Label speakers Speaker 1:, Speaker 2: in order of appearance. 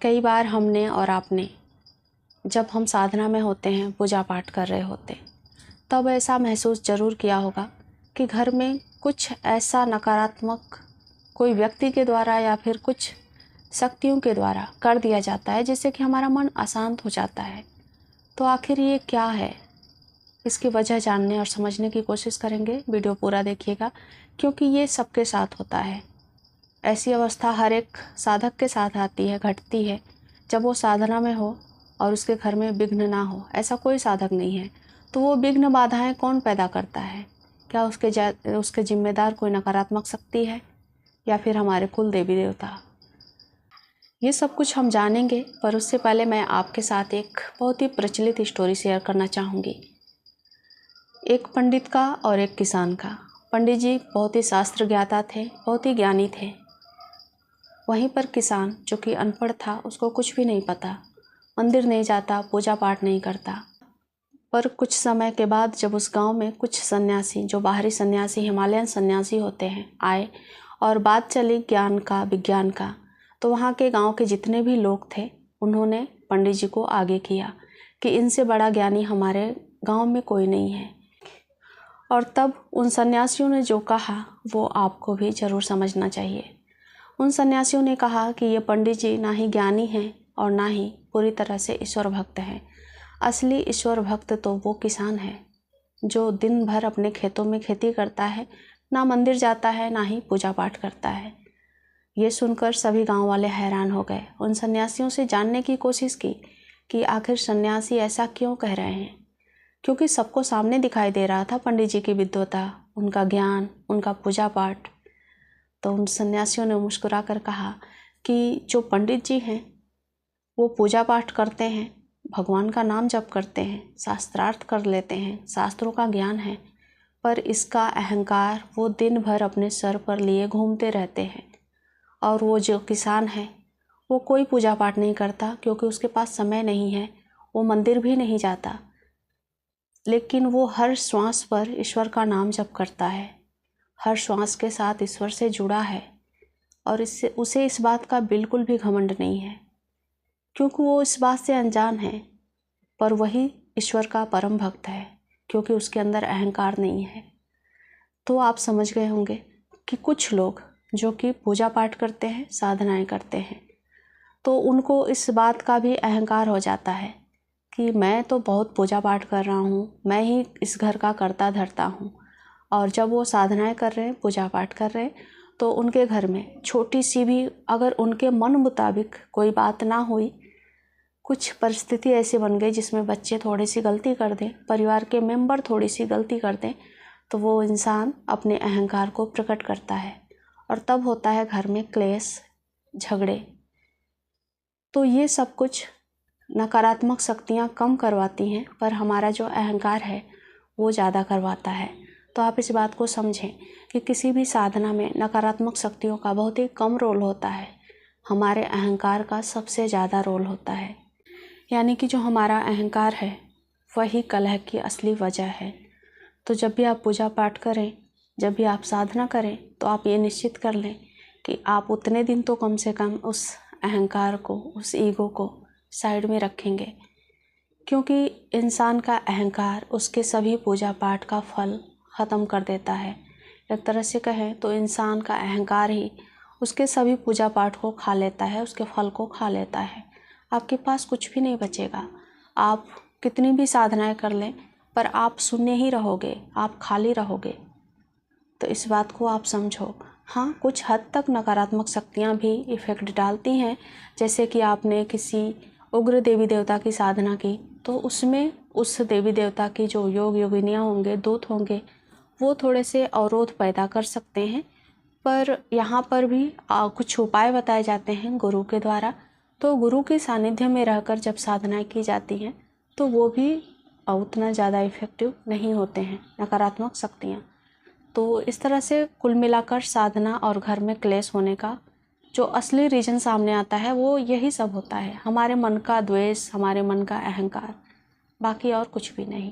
Speaker 1: कई बार हमने और आपने जब हम साधना में होते हैं, पूजा पाठ कर रहे होते, तब ऐसा महसूस ज़रूर किया होगा कि घर में कुछ ऐसा नकारात्मक कोई व्यक्ति के द्वारा या फिर कुछ शक्तियों के द्वारा कर दिया जाता है, जिससे कि हमारा मन अशांत हो जाता है। तो आखिर ये क्या है, इसकी वजह जानने और समझने की कोशिश करेंगे। वीडियो पूरा देखिएगा, क्योंकि ये सबके साथ होता है। ऐसी अवस्था हर एक साधक के साथ आती है, घटती है, जब वो साधना में हो और उसके घर में विघ्न ना हो। ऐसा कोई साधक नहीं है। तो वो विघ्न बाधाएं कौन पैदा करता है? क्या उसके जिम्मेदार कोई नकारात्मक शक्ति है या फिर हमारे कुल देवी देवता? ये सब कुछ हम जानेंगे, पर उससे पहले मैं आपके साथ एक बहुत ही प्रचलित स्टोरी शेयर करना चाहूँगी। एक पंडित का और एक किसान का। पंडित जी बहुत ही शास्त्र ज्ञाता थे, बहुत ही ज्ञानी थे। वहीं पर किसान जो कि अनपढ़ था, उसको कुछ भी नहीं पता, मंदिर नहीं जाता, पूजा पाठ नहीं करता। पर कुछ समय के बाद जब उस गांव में कुछ सन्यासी, जो बाहरी सन्यासी, हिमालयन सन्यासी होते हैं, आए और बात चली ज्ञान का, विज्ञान का, तो वहाँ के गांव के जितने भी लोग थे, उन्होंने पंडित जी को आगे किया कि इनसे बड़ा ज्ञानी हमारे गांव में कोई नहीं है। और तब उन सन्यासियों ने जो कहा वो आपको भी ज़रूर समझना चाहिए। उन सन्यासियों ने कहा कि ये पंडित जी ना ही ज्ञानी हैं और ना ही पूरी तरह से ईश्वर भक्त हैं। असली ईश्वर भक्त तो वो किसान है जो दिन भर अपने खेतों में खेती करता है, ना मंदिर जाता है, ना ही पूजा पाठ करता है। ये सुनकर सभी गांव वाले हैरान हो गए। उन सन्यासियों से जानने की कोशिश की कि आखिर सन्यासी ऐसा क्यों कह रहे हैं, क्योंकि सबको सामने दिखाई दे रहा था पंडित जी की विद्वता, उनका ज्ञान, उनका पूजा पाठ। तो उन सन्यासियों ने मुस्कुरा कर कहा कि जो पंडित जी हैं वो पूजा पाठ करते हैं, भगवान का नाम जप करते हैं, शास्त्रार्थ कर लेते हैं, शास्त्रों का ज्ञान है, पर इसका अहंकार वो दिन भर अपने सर पर लिए घूमते रहते हैं। और वो जो किसान है वो कोई पूजा पाठ नहीं करता, क्योंकि उसके पास समय नहीं है, वो मंदिर भी नहीं जाता, लेकिन वो हर श्वास पर ईश्वर का नाम जप करता है, हर श्वास के साथ ईश्वर से जुड़ा है। और इससे उसे इस बात का बिल्कुल भी घमंड नहीं है, क्योंकि वो इस बात से अनजान है। पर वही ईश्वर का परम भक्त है, क्योंकि उसके अंदर अहंकार नहीं है। तो आप समझ गए होंगे कि कुछ लोग जो कि पूजा पाठ करते हैं, साधनाएं करते हैं, तो उनको इस बात का भी अहंकार हो जाता है कि मैं तो बहुत पूजा पाठ कर रहा हूँ, मैं ही इस घर का कर्ता धर्ता हूँ। और जब वो साधनाएं कर रहे हैं, पूजा पाठ कर रहे हैं, तो उनके घर में छोटी सी भी अगर उनके मन मुताबिक कोई बात ना हुई, कुछ परिस्थिति ऐसी बन गई जिसमें बच्चे थोड़ी सी गलती कर दें, परिवार के मेंबर थोड़ी सी गलती कर दें, तो वो इंसान अपने अहंकार को प्रकट करता है और तब होता है घर में क्लेश, झगड़े। तो ये सब कुछ नकारात्मक शक्तियाँ कम करवाती हैं, पर हमारा जो अहंकार है वो ज़्यादा करवाता है। तो आप इस बात को समझें कि किसी भी साधना में नकारात्मक शक्तियों का बहुत ही कम रोल होता है, हमारे अहंकार का सबसे ज़्यादा रोल होता है। यानी कि जो हमारा अहंकार है वही कलह की असली वजह है। तो जब भी आप पूजा पाठ करें, जब भी आप साधना करें, तो आप ये निश्चित कर लें कि आप उतने दिन तो कम से कम उस अहंकार को, उस ईगो को साइड में रखेंगे, क्योंकि इंसान का अहंकार उसके सभी पूजा पाठ का फल ख़त्म कर देता है। एक तरह से कहें तो इंसान का अहंकार ही उसके सभी पूजा पाठ को खा लेता है, उसके फल को खा लेता है। आपके पास कुछ भी नहीं बचेगा। आप कितनी भी साधनाएं कर लें, पर आप शून्य ही रहोगे, आप खाली रहोगे। तो इस बात को आप समझो। हाँ, कुछ हद तक नकारात्मक शक्तियाँ भी इफ़ेक्ट डालती हैं। जैसे कि आपने किसी उग्र देवी देवता की साधना की, तो उसमें उस देवी देवता की जो योग योगिनियाँ होंगे, दूत होंगे, वो थोड़े से अवरोध पैदा कर सकते हैं। पर यहाँ पर भी कुछ उपाय बताए जाते हैं गुरु के द्वारा। तो गुरु के सानिध्य में रहकर जब साधनाएं की जाती हैं, तो वो भी उतना ज़्यादा इफ़ेक्टिव नहीं होते हैं, नकारात्मक शक्तियाँ। तो इस तरह से कुल मिलाकर साधना और घर में क्लेश होने का जो असली रीज़न सामने आता है वो यही सब होता है, हमारे मन का द्वेष, हमारे मन का अहंकार, बाकी और कुछ भी नहीं।